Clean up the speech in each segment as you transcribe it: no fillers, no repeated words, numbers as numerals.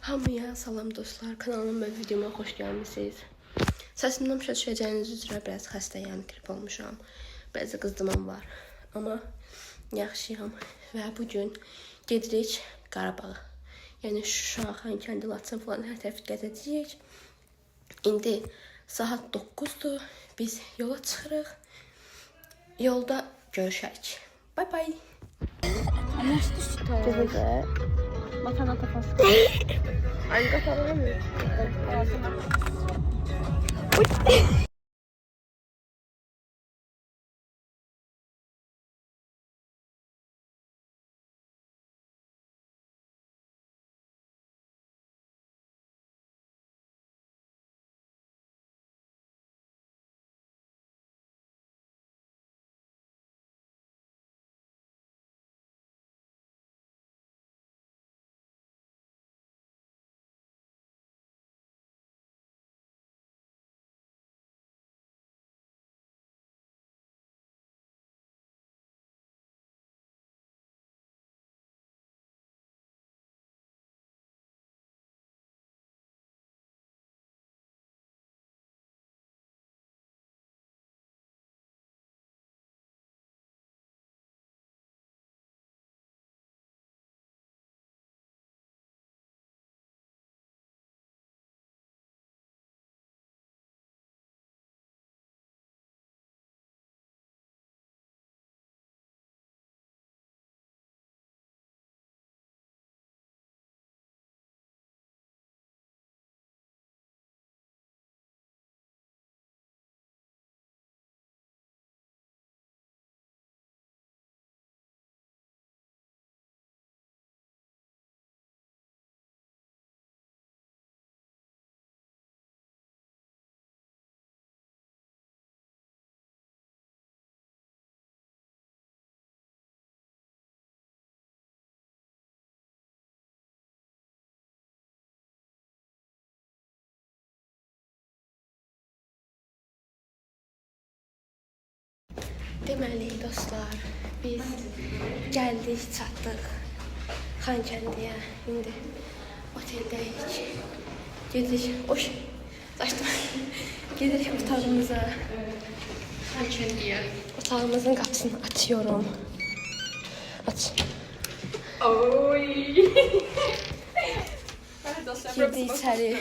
Hamıya salam dostlar, kanalıma və videoma xoş gəlmisiniz. Səsimdən başa düşəcəyiniz üzrə biraz xəstəyəm, grip olmuşam. Biraz da qızdımam var. Amma yaxşıyam və bugün gedirik Qarabağa. Yəni Şuşa, Xankəndi, Laçın falan hər tərəf gəzəcəyik. İndi saat 9-dur. Biz yola çıxırıq. Yolda görüşərik. Bye bye. Güzel. Matana kafası. Aynı kafalar mı? Deməli dostlar, biz gəldik, çatdıq Xankəndiyə. İndi oteldəyik. Gedirik, gedirik otağımıza. Xankəndiyə. Otağımızın qapısını açıyorum. Aç. Oy. Girdi içəri.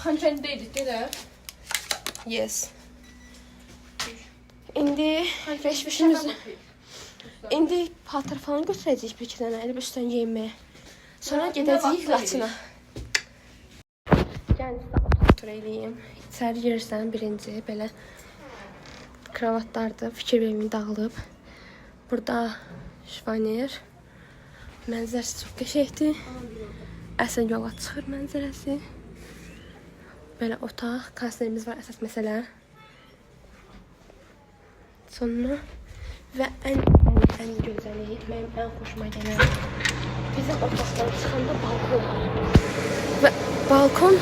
Xankəndidəydik, gələ. Yes. İndi veşveşimizi... İndi paltar falan götürəcəyik bir iki dənə, elə üstdən geyinməyə. Sonra gedəcəyik Laçına. Yəni sizə otur eləyim. İçəri girirsən birinci, belə kravatlardır, fikir verimi dağılıb. Burada şifaner. Mənzərəsi çox qəşəngdir. Əsl yola çıxır mənzərəsi. Belə otaq, konserimiz var əsas məsələ. Sonra və ən gözəli, mənim ən xoşuma gələn bizim otaqdan çıxanda balkon var. Və balkon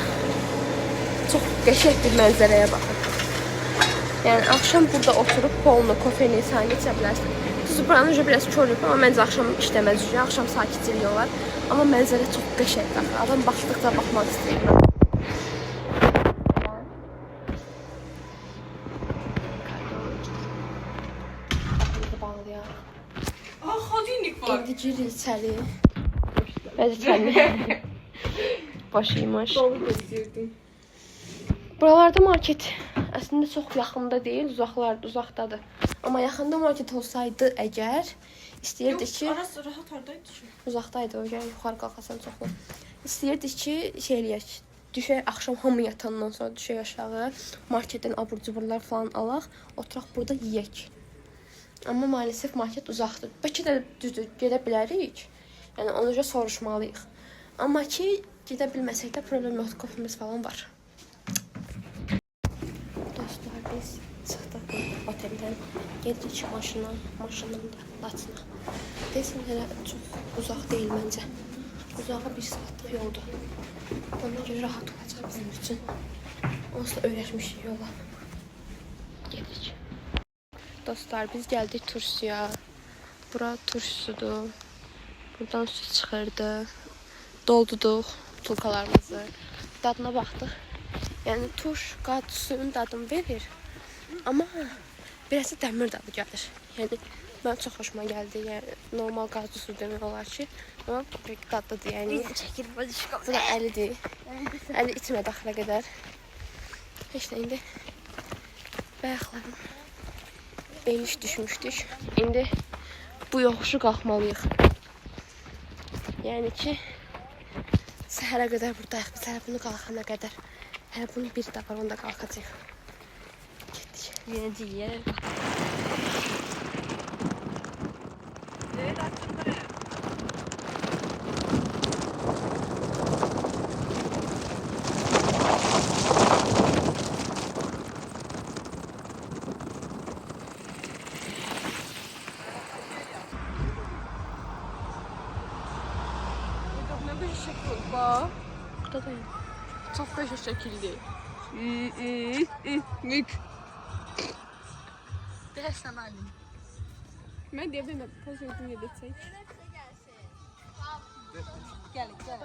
çox qəşəng bir mənzərəyə baxır. Yəni axşam burada oturub polnu, kofeni, çay içə bilərsən. Düzdür, buranın biraz körlük, amma məncə axşam işləməz üçün, axşam sakitçilik olar. Amma mənzərə çox qəşəng baxır. Adam baxdıqca baxmaq istəyir. İndi girir içəri. Vəzifəni başıymış. Buralarda market əslində çox yaxında deyil, uzaqdadır. Amma yaxında market olsaydı əgər, istəyirdik ki... Arası rahat haradaydı ki? Uzaqdaydı, o gəl yuxarı qalxasan çoxlu. İstəyirdik ki, eləyək, düşək axşam hamı yatandan sonra düşək aşağı, marketdən abur-cuburlar falan alaq, oturaq burada yeyək. Amma maalesef market uzaqdır. Bəlkə də düzdür, gedə bilərik. Yəni, onu soruşmalıyıq. Amma ki, gedə bilməsək də problem yoxdur, kofimiz falan var. Dostlar, biz çıxdıq oteldən. Gedirik maşından da Laçına. Desin, hələ çox uzaq deyil məncə. Uzağa bir saatlıq yoldur. Ona görə rahat olacaq bizim üçün. Onsuz da öyrəşmişik yola. Gedirik. Dostlar, biz gəldik turşuya. Bura turşusudur. Buradan su çıxırdı. Dolduduq butulkalarımızı. Dadına baxdıq. Yəni turş qat suyun dadını verir. Amma biraz da dəmir dadı gəlir. Yəni mən çox xoşuma gəldi. Yəni normal qazlı su demək olar ki, amma pek dadlıdır. Yəni Çəkir bacışqa. bu da əlidir. Əli içmədi axıra qədər. Heç də indi bayaqlarım beniş düşmüşdük. İndi bu yoxuşu qalxmalıyıq. Yəni ki səhərə qədər buradayıq. Biz hələ bunu qalxana qədər. Hələ bunun bir də var, onda qalxacaq. Getdik. Yenəcək yer. Ne bir şekil bak. Burada da yok. Çok beşe şekildi. Mük. Biraz sen alayım. Ben diye ben de pozisyonu yedetsek. Gel gel.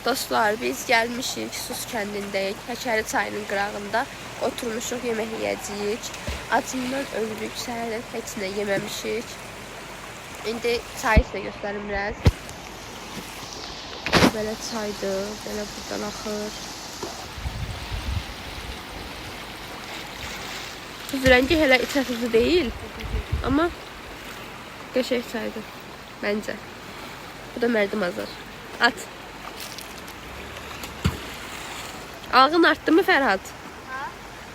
Dostlar, biz gəlmişik Sus kəndindəyik. Həkəri çayının qırağında oturmuşuq, yemək yeyəcəyik. Acından ölürük, səhərdən heç nə yeməmişik. İndi çayı sizə göstərim biraz. Belə çaydır, belə buradan axır. Tuz rəngi hələ içə tuzu deyil, amma qəşəng çaydır, məncə. Bu da mərdim azar. At. Alğın artdı mı Fərhad?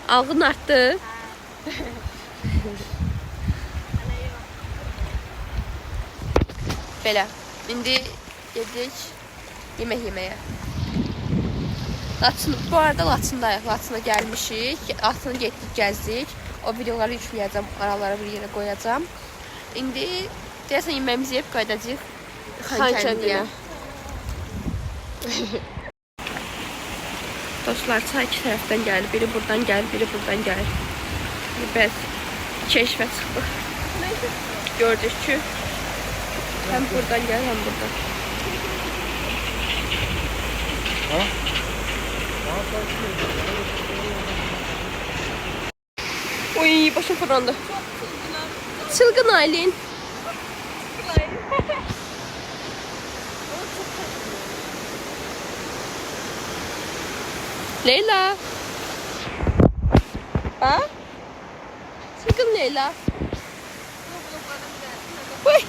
Alğın artdı. Belə. İndi gedirik yemək yeməyə. Laçın, bu arada Laçındayıq. Laçına gəlmişik. Laçına getdik, gəzdik. O videoları yükləyəcəm, aralara bir yerə qoyacağam. İndi deyəsən yeməyimizi yeyib qayıdacağıq Xankəndiyə. Dostlar, çay iki tərəfdən gəlir. Biri buradan gəlir, biri buradan gəlir. Bəs keşfə çıxdıq. Gördük ki, həm buradan gəlir, həm buradan. Uy, başım fırlandı. Çılgın Aylin. Leyla. Ha? Çılgın Leyla. Uy.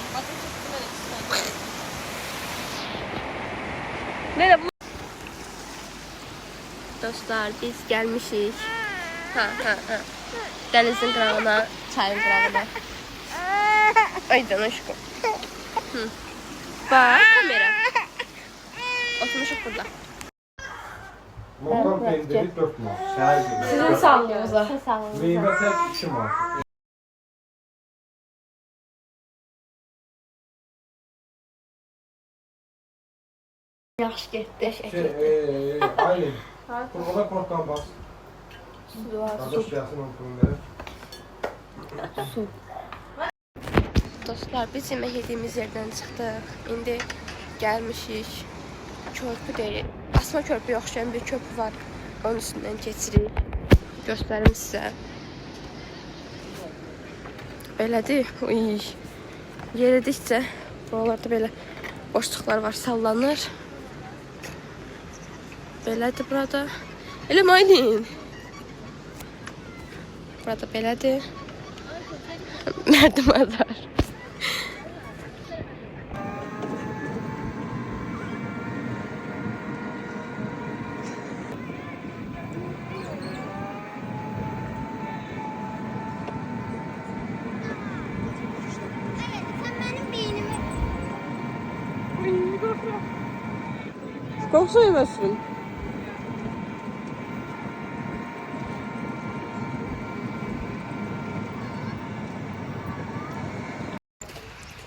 Leyla bu. Dostlar, biz gəlmişik. Ha. Dənizin qırağına, çayın qırağına. Ay canışqım. Bak kamera. Oturmuşuq burada. Motor pendiri 4 man. Şəhər gibi. Sizin sağlığınıza. Meyvə tək 2 man. Yaxşı getdi. Aylin. Puluna korktan bas. Qardaş gəlsin onun pulunu verir. Dostlar, biz yemək yediğimiz yerdən çıxdıq. İndi gəlmişik. Körpü deyil. Asma körpü yoxşayan bir köprü var. Onun üstündən keçirik. Göstərim sizə. Belədir. Uy. Yeridikcə buralarda belə boşluqlar var, sallanır. Belədir burada. Elə Aylin. Burada belədir. Mərdim azar. Korksa yemezsin.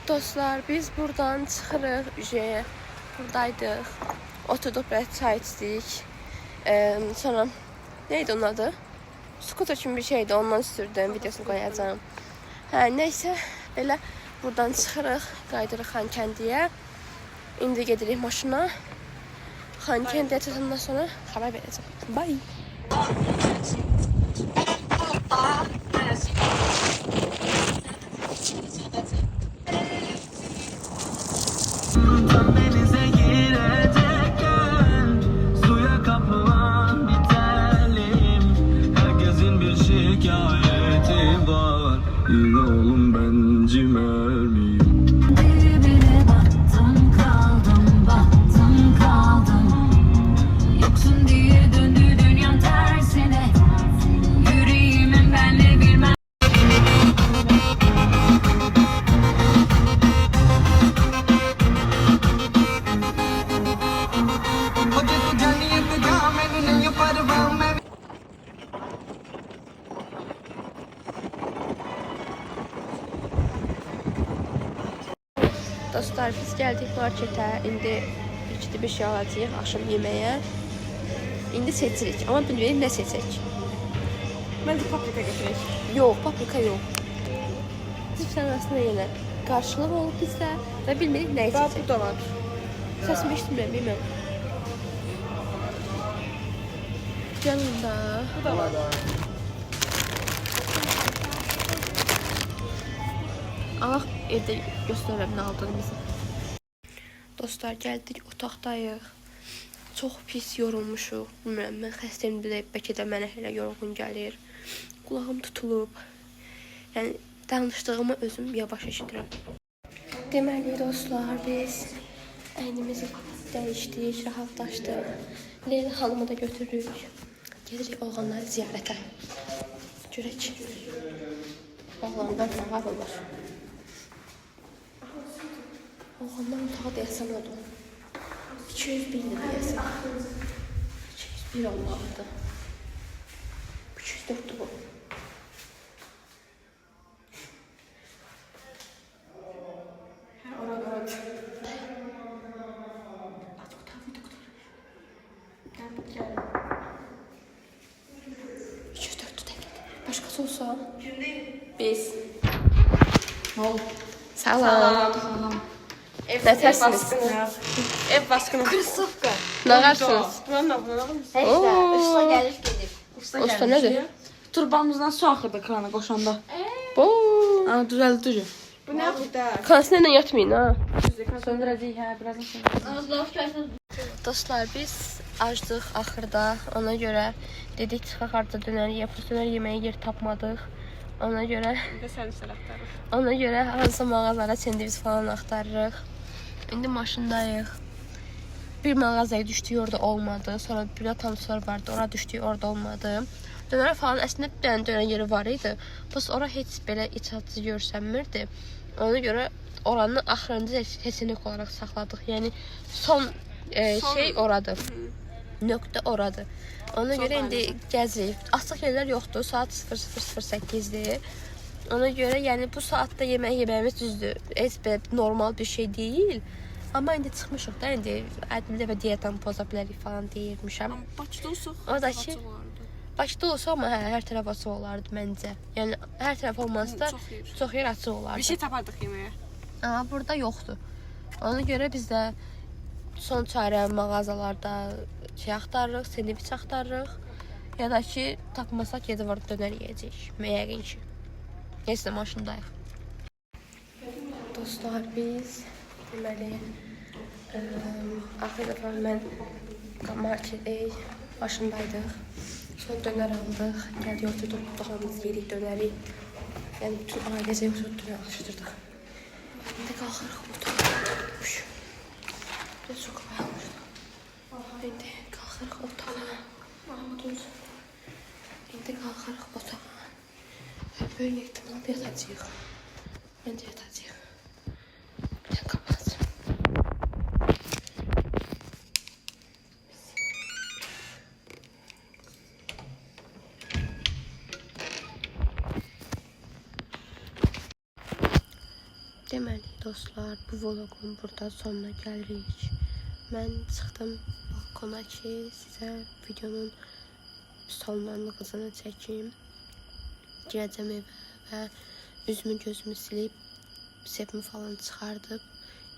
Dostlar, biz buradan çıxırıq Üjeyə. Buradaydıq. Oturduk biraz çay içdik. Sonra neydi onun adı? Skuter kimi bir şeydi. Ondan sürdüm. Videosunu koyacağım. Hə, neysə Belə buradan çıxırıq, qaydırıq Xankəndiyə. İndi gedirik maşına. Xankəndiyə çatandan sonra xəbər verəcəm. Bye. Denize girecekken suya kapılan bir telim. Herkesin bir şikayeti var. Yine oğlum ben cimer miyim? Dibine battım kaldım. Yoksun diye döndü dünyam tersine. Yüreğimin benle bir Hadi tu जानिए तू जा मैंने नहीं परवाह मैं Dostlar, biz gəldik marketə. İndi bir şey alacağıq axşam yeməyə. İndi seçirik, amma bilmirik nə seçək. Bence paprika getirək. Yox, paprika yox. Cipslərin arasında yenə qarşılıq olub bizdə və bilmirik nəyi Daha seçək. bu da var. Səsimi eşitmirəm, bilmirəm. Yanında. Bu da var. Allah evdə göstərəm nə aldığımızı. Dostlar, gəldik, otaqdayıq. Çox pis yorulmuşuq. Bilmirəm, mən xəstəyim də bəlkə də mənə elə yorğun gəlir. Qulağım tutulub. Yəni danışdığımı özüm yavaş eşidirəm. Deməli dostlar, biz əynimizi dəyişdik, rahatlaşdıq. Leyla xanımı da götürürük. Gedirik oğlanları ziyarətə. Görək. Oğlanlar nə var? Oğlanlar otağı deyəsən oldu. 201 lira deyəsən. 201 olmalıdır. 204'tü bu. Başkası olsa? Biz. Salam. Nətərsiniz? Ev baskını. Nə qarsınız? Buranın abunə alır mısın? Usta gəlib gedib. Usta nədir? Turbamızdan su axırdı krana qoşanda. Bu. Ana düzəldir. Bu nə burada? Kondisionerlə yatmayın ha. Söndürəcəyik, hə, birazdan söndürəcəyik. Dostlar, biz acdıq axırda. Ona görə dedik çıxaq harda dönər yeyək. Dönər yeməyə yer tapmadıq. Ona görə Bir də səni sələtlərim. Ona görə hansısa mağazalara sendviç falan axtarırıq. İndi maşındayıq. Bir mağazaya düşdük, orada olmadı. Sonra bir tanışlar vardı, ora düşdük, orada olmadı. Dönər falan əslində bir dənə dönər yeri var idi. Biz ora heç belə iç açıcı görsənmirdi. Ona görə oranı axırıncı seçenek olaraq saxladıq. Yəni son şey oradır. Nöqtə oradır. Ona görə indi gəzirik. Açıq yerlər yoxdur. Saat 00:08-dir. Ona görə yəni bu saatda yeməyimiz düzdür. Heç normal bir şey deyil. Amma indi çıxmışıq da, indi bir dəfə dietamı poza bilərik falan deyirmişəm. Bakıda olsaq. Oradakı Bakıda olsa amma hər tərəf açıq olardı məncə. Yəni hər tərəf olmasa da çox yer açıq olardı. Bir şey tapardıq yeməyə. Amma burada yoxdur. Ona görə biz də son çarə mağazalarda şey axtarırıq, sendviç axtarırıq. Ya da ki, tapmasaq gedib orada dönər yeyəcəyik. Yəqin ki. Heç də maşındayıq. Dostlar, biz deməli axır dəfə mən maşındaydıq. Son dönər aldıq. Gəldik orada durduğumuz yedik dönəri. Yəni bütün ailəcə yoxsa dönər alışdırdıq. İndi qalxırıq otağa. Çok bayılmıştım. İndi qalxırıq otağa. İndi qalxırıq otağa. Böyük ehtimal yatacağıq. Məncə yatacağıq. Bir dənə qapatacağım. Deməli dostlar, bu vlogun burada sonuna gəlirik. Mən çıxdım balkona ki, sizə videonun sonlanğıcını çəkim. Girəcəm evə və üzümü gözümü silib sepimi falan çıxardıb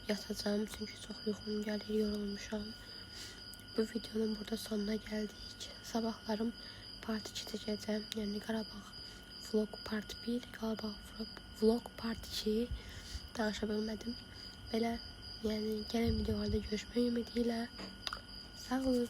yatacağım çünki çox yuxum gəlir, yorulmuşam. Bu videonun burada sonuna gəldik. Sabahlarım part 2 çəkəcəm. Yəni Qarabağ vlog part 1, Qarabağ vlog part 2 danışa bilmədim. Belə, yəni gələn videolarda görüşmək ümidi ilə. Sağ olun.